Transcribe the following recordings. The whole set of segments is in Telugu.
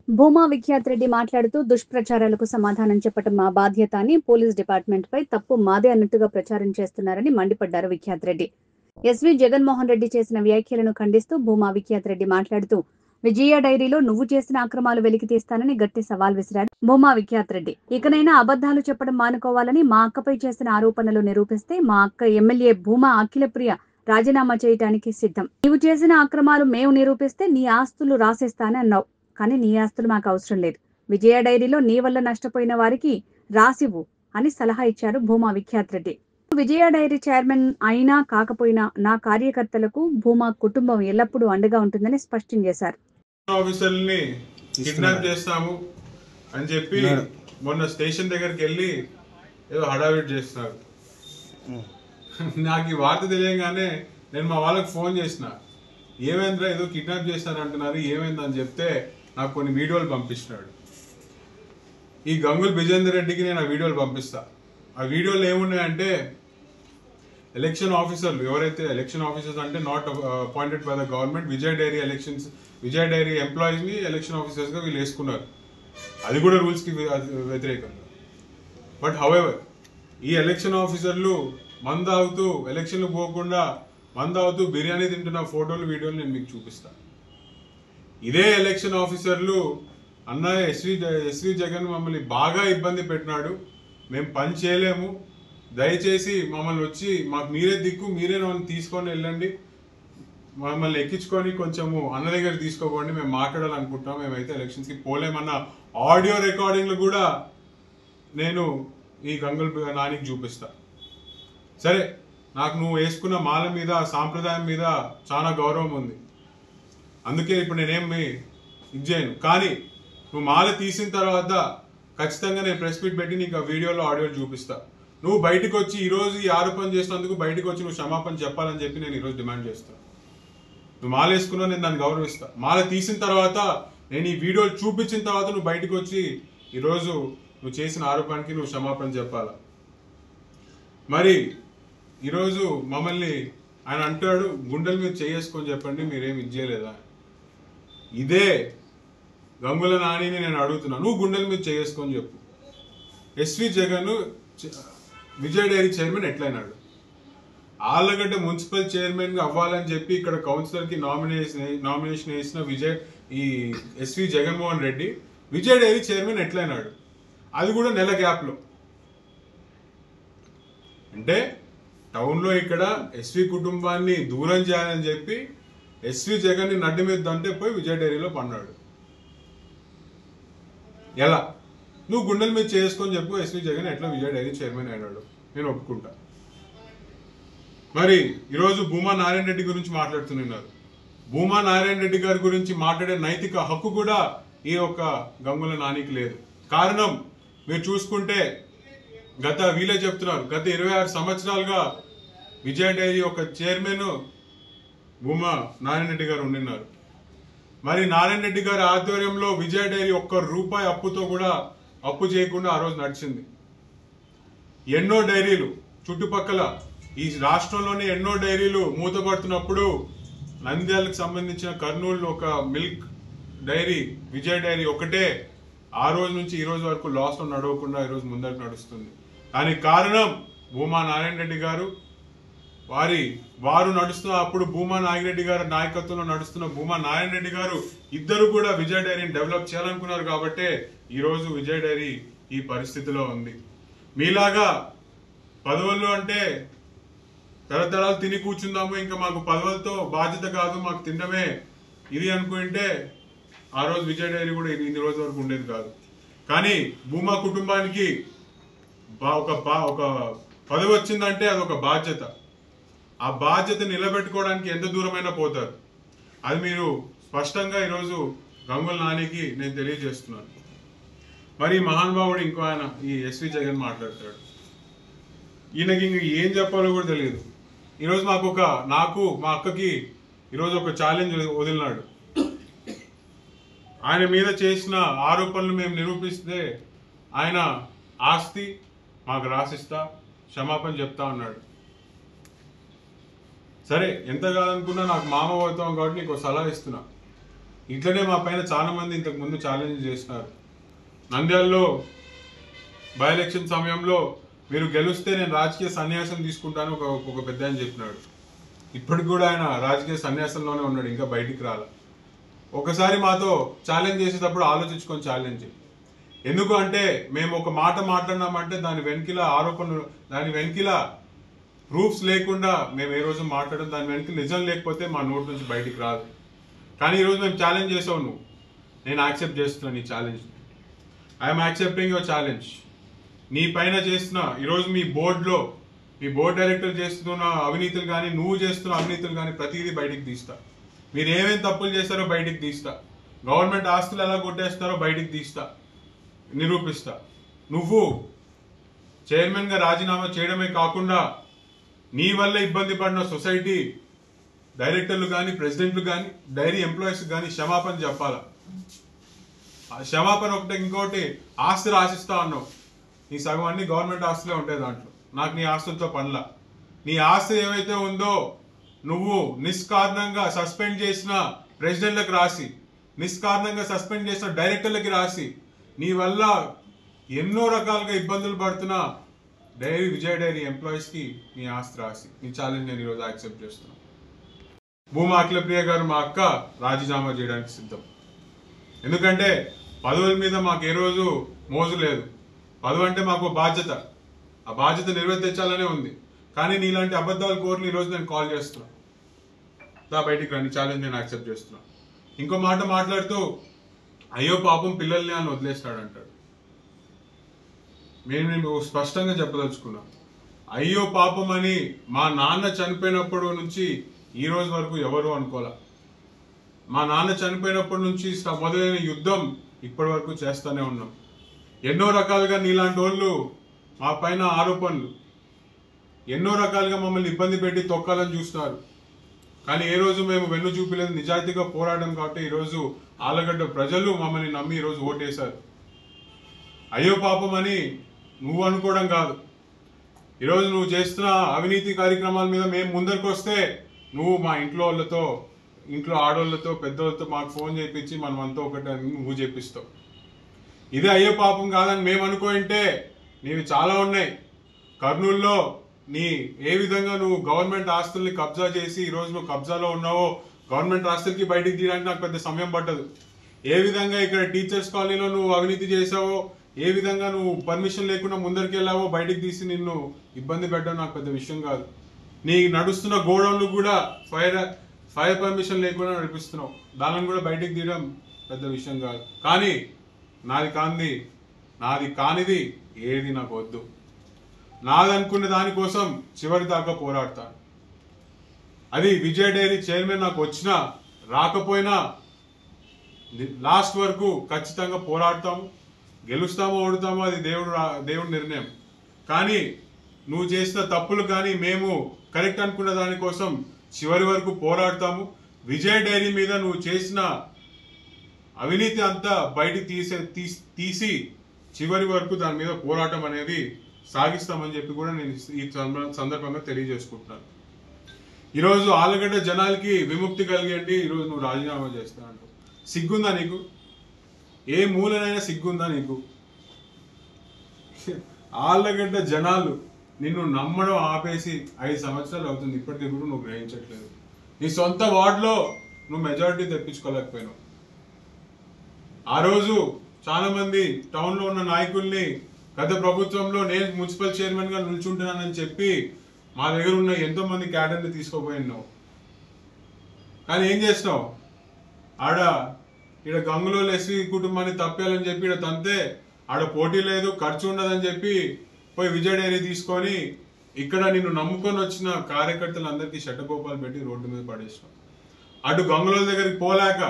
భూమా విఖ్యాత్ రెడ్డి మాట్లాడుతూ దుష్ప్రచారాలకు సమాధానం చెప్పటం మా బాధ్యత అని పోలీస్ డిపార్ట్మెంట్ పై తప్పు మాదే అన్నట్టుగా ప్రచారం చేస్తున్నారని మండిపడ్డారు విఖ్యాత్ రెడ్డి. ఎస్వి జగన్మోహన్ రెడ్డి చేసిన వ్యాఖ్యలను ఖండిస్తూ భూమా విఖ్యాత్ రెడ్డి మాట్లాడుతూ విజయ డైరీలో నువ్వు చేసిన అక్రమాలు వెలికి తీస్తానని గట్టి సవాల్ విసిరారు భూమా విఖ్యాత్ రెడ్డి. ఇకనైనా అబద్ధాలు చెప్పడం మానుకోవాలని, మా అక్కపై చేసిన ఆరోపణలు నిరూపిస్తే మా అక్క ఎమ్మెల్యే భూమా అఖిలప్రియ రాజీనామా చేయడానికి సిద్ధం. నీవు చేసిన అక్రమాలు మేము నిరూపిస్తే నీ ఆస్తులు రాసేస్తానన్నావు, కానీ నీ ఆస్తులు మాకు అవసరం లేదు. విజయ డైరీలో నీ వల్ల నష్టపోయిన వారికి రాసివ్వు అని సలహా ఇచ్చారు భూమా విఖ్యాత్ రెడ్డి. విజయ డైరీ చైర్మన్ అయినా కాకపోయినా నా కార్యకర్తలకు భూమా కుటుంబం ఎల్లప్పుడూ అండగా ఉంటుందని స్పష్టం చేశారు. ఆఫీసర్ని కిడ్నాప్ చేస్తాము అని చెప్పి మొన్న స్టేషన్ దగ్గరికి వెళ్ళి ఏదో హడావిడి చేస్తున్నారు. నాకు ఈ వార్త తెలియగానే నేను మా వాళ్ళకి ఫోన్ చేసిన, ఏమైందిరా ఏదో కిడ్నాప్ చేస్తాను అంటున్నారు, ఏమైందని చెప్తే నాకు కొన్ని వీడియోలు పంపిస్తున్నాడు. ఈ గంగుల్ బిజేందర్ రెడ్డికి నేను ఆ వీడియోలు పంపిస్తా. ఆ వీడియోలు ఏమున్నాయంటే ఎలక్షన్ ఆఫీసర్లు ఎవరైతే ఎలక్షన్ ఆఫీసర్స్ అంటే not appointed by the government, Vijay Dairy employees ని ఎలక్షన్ ఆఫీసర్స్ గా వీళ్ళు వేసుకున్నారు. అది కూడా రూల్స్ కి వ్యతిరేకంగా. బట్ హౌఎవర్ ఈ ఎలక్షన్ ఆఫీసర్లు మంద అవుతూ ఎలక్షన్లు పోకుండా మంద అవుతూ బిర్యానీ తింటున్న ఫోటోలు వీడియోలు నేను మీకు చూపిస్తాను. ఇదే ఎలక్షన్ ఆఫీసర్లు అన్న ఎస్వి జగన్ మమ్మల్ని బాగా ఇబ్బంది పెట్టినాడు, మేము పని చేయలేము, దయచేసి మమ్మల్ని వచ్చి మాకు మీరే దిక్కు, మీరే మమ్మల్ని తీసుకొని వెళ్ళండి, మమ్మల్ని ఎక్కించుకొని కొంచెము అన్న దగ్గర తీసుకోకండి, మేము మాట్లాడాలనుకుంటున్నాం, మేమైతే ఎలక్షన్స్కి పోలేమన్న ఆడియో రికార్డింగ్లు కూడా నేను ఈ గంగుల్ నానికి చూపిస్తా. సరే, నాకు నువ్వు వేసుకున్న మాల మీద సాంప్రదాయం మీద చాలా గౌరవం ఉంది, అందుకే ఇప్పుడు నేనేమి ఇది చేయను. కానీ నువ్వు మాల తీసిన తర్వాత ఖచ్చితంగా నేను ప్రెస్ మీట్ పెట్టి నీకు ఆ వీడియోలో ఆడియోలు చూపిస్తా. నువ్వు బయటకు వచ్చి ఈరోజు ఈ ఆరోపణ చేసినందుకు బయటకు వచ్చి నువ్వు క్షమాపణ చెప్పాలని చెప్పి నేను ఈరోజు డిమాండ్ చేస్తాను. నువ్వు మాల వేసుకున్నావు, నేను దాన్ని గౌరవిస్తా. మాల తీసిన తర్వాత నేను ఈ వీడియోలు చూపించిన తర్వాత నువ్వు బయటకు వచ్చి ఈరోజు నువ్వు చేసిన ఆరోపణకి నువ్వు క్షమాపణ చెప్పాలా. మరి ఈరోజు మమ్మల్ని ఆయన అంటాడు గుండెల మీద చేసుకొని చెప్పండి, మీరేం ఇది చేయలేదా. ఇదే గంగుల నానిని నేను అడుగుతున్నా, నువ్వు గుండెల మీద చేసుకొని చెప్పు. SV Jagan Vijay dairy chairman ఎట్లయినాడు? ఆళ్లగడ్డ మున్సిపల్ చైర్మన్ గా అవ్వాలని చెప్పి ఇక్కడ కౌన్సిలర్ కి నామినేషన్ వేసిన SV Jaganmohan Reddy Vijay dairy chairman ఎట్లయినాడు? అది కూడా నెల గ్యాప్ లో. అంటే టౌన్ లో ఇక్కడ ఎస్వి కుటుంబాన్ని దూరం చేయాలని చెప్పి ఎస్వి జగన్ ని నడ్డి మీద దంటే పోయి విజయ్ డైరీలో పన్నాడు. ఎలా? నువ్వు గుండెల మీద చేసుకొని చెప్పు ఎస్వి జగన్ ఎట్లా విజయ్ డైరీ చైర్మన్ అయినాడు, నేను ఒప్పుకుంటా. మరి ఈరోజు భూమా నారాయణ రెడ్డి గురించి మాట్లాడుతున్నారు. భూమా నారాయణ రెడ్డి గారి గురించి మాట్లాడే నైతిక హక్కు కూడా ఈ యొక్క గంగుల నానికి లేదు. కారణం మీరు చూసుకుంటే వీళ్ళే చెప్తున్నారు, గత 26 సంవత్సరాలుగా విజయ్ డైరీ యొక్క చైర్మన్ భూమా నారాయణ రెడ్డి గారు ఉండినారు. మరి నారాయణ రెడ్డి గారి ఆధ్వర్యంలో విజయ్ డైరీ ₹1 అప్పుతో కూడా అప్పు చేయకుండా ఆ రోజు నడిచింది. ఎన్నో డైరీలు చుట్టుపక్కల ఈ రాష్ట్రంలోని ఎన్నో డైరీలు మూతపడుతున్నప్పుడు నంద్యాలకు సంబంధించిన కర్నూలు ఒక మిల్క్ డైరీ విజయ్ డైరీ ఒకటే ఆ రోజు నుంచి ఈ రోజు వరకు లాస్ లో నడవకుండా ఈరోజు ముందరకు నడుస్తుంది. దానికి కారణం భూమా నారాయణ రెడ్డి గారు. వారు నడుస్తున్న అప్పుడు భూమా నాగిరెడ్డి గారు నాయకత్వంలో నడుస్తున్న భూమా నారాయణ రెడ్డి గారు ఇద్దరు కూడా విజయ్ డైరీని డెవలప్ చేయాలనుకున్నారు కాబట్టి ఈ రోజు విజయ్ డైరీ ఈ పరిస్థితిలో ఉంది. మీలాగా పదవులు అంటే తరతరాలు తిని కూర్చుందాము, ఇంకా మాకు పదవులతో బాధ్యత కాదు, మాకు తినడమే ఇది అనుకుంటే ఆ రోజు విజయ్ డైరీ కూడా ఇన్ని రోజు వరకు ఉండేది కాదు. కానీ భూమా కుటుంబానికి ఒక పదవి వచ్చిందంటే అదొక బాధ్యత. ఆ బాధ్యత నిలబెట్టుకోవడానికి ఎంత దూరమైనా పోతారు. అది మీరు స్పష్టంగా ఈరోజు గంగుల నానికి నేను తెలియజేస్తున్నాను. మరి మహానుభావుడు ఇంకో ఆయన ఈ ఎస్వి జగన్ మాట్లాడతాడు. ఈయనకి ఏం చెప్పాలో కూడా తెలియదు. ఈరోజు నాకు మా అక్కకి ఈరోజు ఒక ఛాలెంజ్ వదిలినాడు. ఆయన మీద చేసిన ఆరోపణలు మేము నిరూపిస్తే ఆయన ఆస్తి మాకు రాసిస్తా, క్షమాపణ చెప్తా అన్నాడు. సరే, ఎంత కాదనుకున్నా నాకు మామ అవుతాం కాబట్టి నీకు సలహా ఇస్తున్నా. ఇట్లనే మా పైన చాలా మంది ఇంతకు ముందు ఛాలెంజ్ చేసినారు. నంద్యాలలో బై ఎలక్షన్ సమయంలో మీరు గెలిస్తే నేను రాజకీయ సన్యాసం తీసుకుంటాను ఒక పెద్ద ఆయన చెప్పినాడు. ఇప్పటికి కూడా ఆయన రాజకీయ సన్యాసంలోనే ఉన్నాడు, ఇంకా బయటికి రాల. ఒకసారి మాతో ఛాలెంజ్ చేసేటప్పుడు ఆలోచించుకొని ఛాలెంజ్. ఎందుకు అంటే మేము ఒక మాట మాట్లాడినామంటే దాని వెనకిల ఆరోపణలు, దాని వెనకిల ప్రూఫ్స్ లేకుండా మేము ఏ రోజు మాట్లాడడం, దాని వెనక నిజం లేకపోతే మా నోటి నుంచి బయటికి రాదు. కానీ ఈరోజు మేము ఛాలెంజ్ చేసావు నువ్వు, నేను యాక్సెప్ట్ చేస్తున్నాను నీ challenge. I'm accepting your challenge. నీ పైన చేస్తున్న ఈరోజు మీ బోర్డులో మీ బోర్డు డైరెక్టర్ చేస్తున్న అవినీతులు కానీ, నువ్వు చేస్తున్న అవినీతులు కానీ ప్రతిదీ బయటికి తీస్తా. మీరు ఏమేమి తప్పులు చేస్తారో బయటికి తీస్తా. గవర్నమెంట్ ఆస్తులు ఎలా కొట్టేస్తారో బయటికి తీస్తా, నిరూపిస్తా. నువ్వు చైర్మన్గా రాజీనామా చేయడమే కాకుండా నీ వల్ల ఇబ్బంది పడిన సొసైటీ డైరెక్టర్లు కానీ, ప్రెసిడెంట్లు కానీ, డైరీ ఎంప్లాయీస్ కానీ క్షమాపణ చెప్పాలా. క్షమాపణ ఒకటి. ఇంకోటి, ఆస్తులు ఆశిస్తా అన్నావు. నీ సగం అన్ని గవర్నమెంట్ ఆస్తులే ఉంటాయి దాంట్లో. నాకు నీ ఆస్తులతో పనుల. నీ ఆస్తి ఏవైతే ఉందో నువ్వు నిష్కారణంగా సస్పెండ్ చేసిన ప్రెసిడెంట్లకు రాసి, నిష్కారణంగా సస్పెండ్ చేసిన డైరెక్టర్లకి రాసి, నీ వల్ల ఎన్నో రకాలుగా ఇబ్బందులు పడుతున్న విజయ డైరీ ఎంప్లాయీస్కి నీ ఆస్తి రాసి, నీ ఛాలెంజ్ నేను ఈరోజు యాక్సెప్ట్ చేస్తున్నాను. భూమా అఖిలప్రియ గారు మా అక్క రాజీనామా చేయడానికి సిద్ధం. ఎందుకంటే పదవుల మీద మాకు ఏ రోజు మోజు లేదు. పదవి అంటే మాకు బాధ్యత, ఆ బాధ్యత నిర్వర్తించాలనే ఉంది. కానీ నీలాంటి అబద్ధాలు కోరిని ఈరోజు నేను కాల్ చేస్తున్నా. బయటికి రాని ఛాలెంజ్ నేను యాక్సెప్ట్ చేస్తున్నా. ఇంకో మాట మాట్లాడుతూ అయ్యో పాపం పిల్లల్ని అని వదిలేస్తాడు అంటాడు. నేను స్పష్టంగా చెప్పదలుచుకున్నా, అయ్యో పాపం అని మా నాన్న చనిపోయినప్పటి నుంచి ఈ రోజు వరకు ఎవరు అనుకోలే. మా నాన్న చనిపోయినప్పటి నుంచి మొదలైన యుద్ధం ఇప్పటి వరకు చేస్తూనే ఉన్నాం. ఎన్నో రకాలుగా నీలాంటి వాళ్ళు మా పైన ఆరోపణలు, ఎన్నో రకాలుగా మమ్మల్ని ఇబ్బంది పెట్టి తొక్కాలని చూస్తున్నారు. కానీ ఏ రోజు మేము వెన్ను చూపలేదు, నిజాయితీగా పోరాడడం. కాబట్టి ఈరోజు ఆలగడ్డ ప్రజలు మమ్మల్ని నమ్మి ఈరోజు ఓటేశారు. అయ్యో పాపం అని నువ్వు అనుకోవడం కాదు. ఈరోజు నువ్వు చేస్తున్న అవినీతి కార్యక్రమాల మీద మేము ముందరికి వస్తే నువ్వు మా ఇంట్లో వాళ్ళతో, ఇంట్లో ఆడవాళ్ళతో, పెద్దవాళ్ళతో మాకు ఫోన్ చేయించి మనం అంతా ఒకటి అని నువ్వు చెప్పిస్తావు. ఇదే అయ్యో పాపం కాదని మేము అనుకుంటే నీవి చాలా ఉన్నాయి. కర్నూలులో నీ ఏ విధంగా నువ్వు గవర్నమెంట్ ఆస్తుల్ని కబ్జా చేసి ఈరోజు నువ్వు కబ్జాలో ఉన్నావో, గవర్నమెంట్ ఆస్తులకి బయటికి తీయడానికి నాకు పెద్ద సమయం పట్టదు. ఏ విధంగా ఇక్కడ టీచర్స్ కాలనీలో నువ్వు అవినీతి చేసావో, ఏ విధంగా నువ్వు పర్మిషన్ లేకుండా ముందరికి వెళ్ళావో బయటికి తీసి నిన్ను ఇబ్బంది పెట్టడం నాకు పెద్ద విషయం కాదు. నీ నడుస్తున్న గోడౌన్లు కూడా ఫైర్ పర్మిషన్ లేకుండా నడిపిస్తున్నావు, దానిని కూడా బయటికి తీయడం పెద్ద విషయం కాదు. కానీ నాది కానిది ఏది నాకు వద్దు. నాదనుకున్న దానికోసం చివరి దాకా పోరాడతాను. అది విజయ డైరీ చైర్మన్ నాకు వచ్చినా రాకపోయినా లాస్ట్ వరకు ఖచ్చితంగా పోరాడతాము. గెలుస్తామో ఓడుతామో అది దేవుడి నిర్ణయం. కానీ నువ్వు చేసిన తప్పులు కానీ మేము కరెక్ట్ అనుకున్న దానికోసం చివరి వరకు పోరాడతాము. విజయ డైరీ మీద నువ్వు చేసిన అవినీతి అంతా బయటికి తీసి చివరి వరకు దాని మీద పోరాటం అనేది సాగిస్తామని చెప్పి కూడా నేను ఈ సందర్భంగా తెలియజేసుకుంటున్నాను. ఈరోజు ఆలగడ్డ జనాలకి విముక్తి కలిగేంటి ఈరోజు నువ్వు రాజీనామా చేస్తా అంటావు. సిగ్గుందా నీకు? ఏ మూలనైనా సిగ్గుందా నీకు? ఆలగడ్డ జనాలు నిన్ను నమ్మడం ఆపేసి 5 సంవత్సరాలు అవుతుంది, ఇప్పటికీ కూడా నువ్వు గ్రహించట్లేదు. నీ సొంత వార్డులో నువ్వు మెజారిటీ తెప్పించుకోలేకపోయినావు. ఆ రోజు చాలా మంది టౌన్ లో ఉన్న నాయకుల్ని గత ప్రభుత్వంలో నేను మున్సిపల్ చైర్మన్ గా నిల్చుంటున్నానని చెప్పి మా దగ్గర ఉన్న ఎంతో మంది క్యాడర్ని తీసుకోపోయినావు. కానీ ఏం చేసినావు? ఈడ గంగులోలు ఎస్వి కుటుంబాన్ని తప్పేయాలని చెప్పి ఈడ తంతే, ఆడ పోటీ లేదు, ఖర్చు ఉండదని చెప్పి పోయి విజయ డైరీ తీసుకొని ఇక్కడ నిన్ను నమ్ముకొని వచ్చిన కార్యకర్తలందరికీ షట్టకోపాలు పెట్టి రోడ్డు మీద పడేసినావు. అటు గంగులోల దగ్గరికి పోలేక,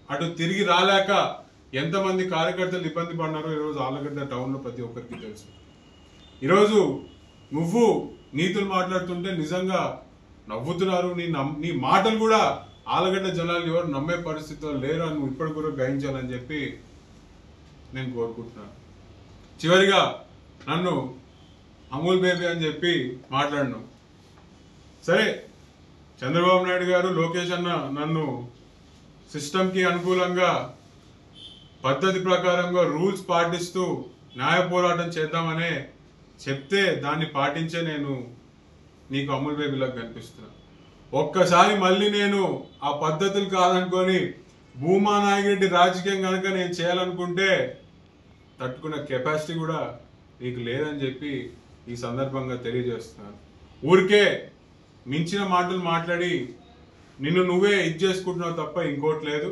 అటు తిరిగి రాలేక ఎంతమంది కార్యకర్తలు ఇబ్బంది పడినారో ఈరోజు ఆలగడ్డ టౌన్లో ప్రతి ఒక్కరికి తెలుసు. ఈరోజు నువ్వు నీతులు మాట్లాడుతుంటే నిజంగా నవ్వుతున్నారు. నీ మాటలు కూడా ఆలగడ్డ జనాలు ఎవరు నమ్మే పరిస్థితిలో లేరు అని నువ్వు ఇప్పటి కూడా గ్రహించాలని చెప్పి నేను కోరుకుంటున్నాను. చివరిగా నన్ను అమూల్ బేబీ అని చెప్పి మాట్లాడినావు. సరే, చంద్రబాబు నాయుడు గారు, లోకేష్ అన్న నన్ను సిస్టమ్కి అనుకూలంగా పద్ధతి ప్రకారంగా రూల్స్ పాటిస్తూ న్యాయ పోరాటం చేద్దామనే చెప్తే దాన్ని పాటించే నేను నీకు అమూల్ బేబీలకు కనిపిస్తున్నా. ఒక్కసారి మళ్ళీ నేను ఆ పద్ధతులు కాదనుకొని భూమా నాగిరెడ్డి రాజకీయం కనుక నేను చేయాలనుకుంటే తట్టుకున్న కెపాసిటీ కూడా నీకు లేదని చెప్పి ఈ సందర్భంగా తెలియజేస్తున్నాను. ఊరికే మించిన మాటలు మాట్లాడి నిన్ను నువ్వే ఇది చేసుకుంటున్నావు తప్ప ఇంకోటి లేదు.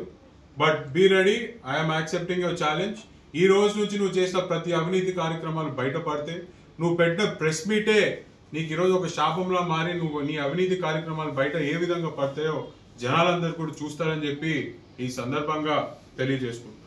But be ready, I'm accepting your challenge. ఈ రోజు నుంచి నువ్వు చేసిన ప్రతి అవినీతి కార్యక్రమాలు బయటపడితే, నువ్వు పెట్టిన ప్రెస్ మీటే నీకు ఈరోజు ఒక శాపంలా మారి నువ్వు నీ అవినీతి కార్యక్రమాలు బయట ఏ విధంగా పడతాయో జనాలందరూ కూడా చూస్తారని చెప్పి ఈ సందర్భంగా తెలియజేసుకుంటున్నాను.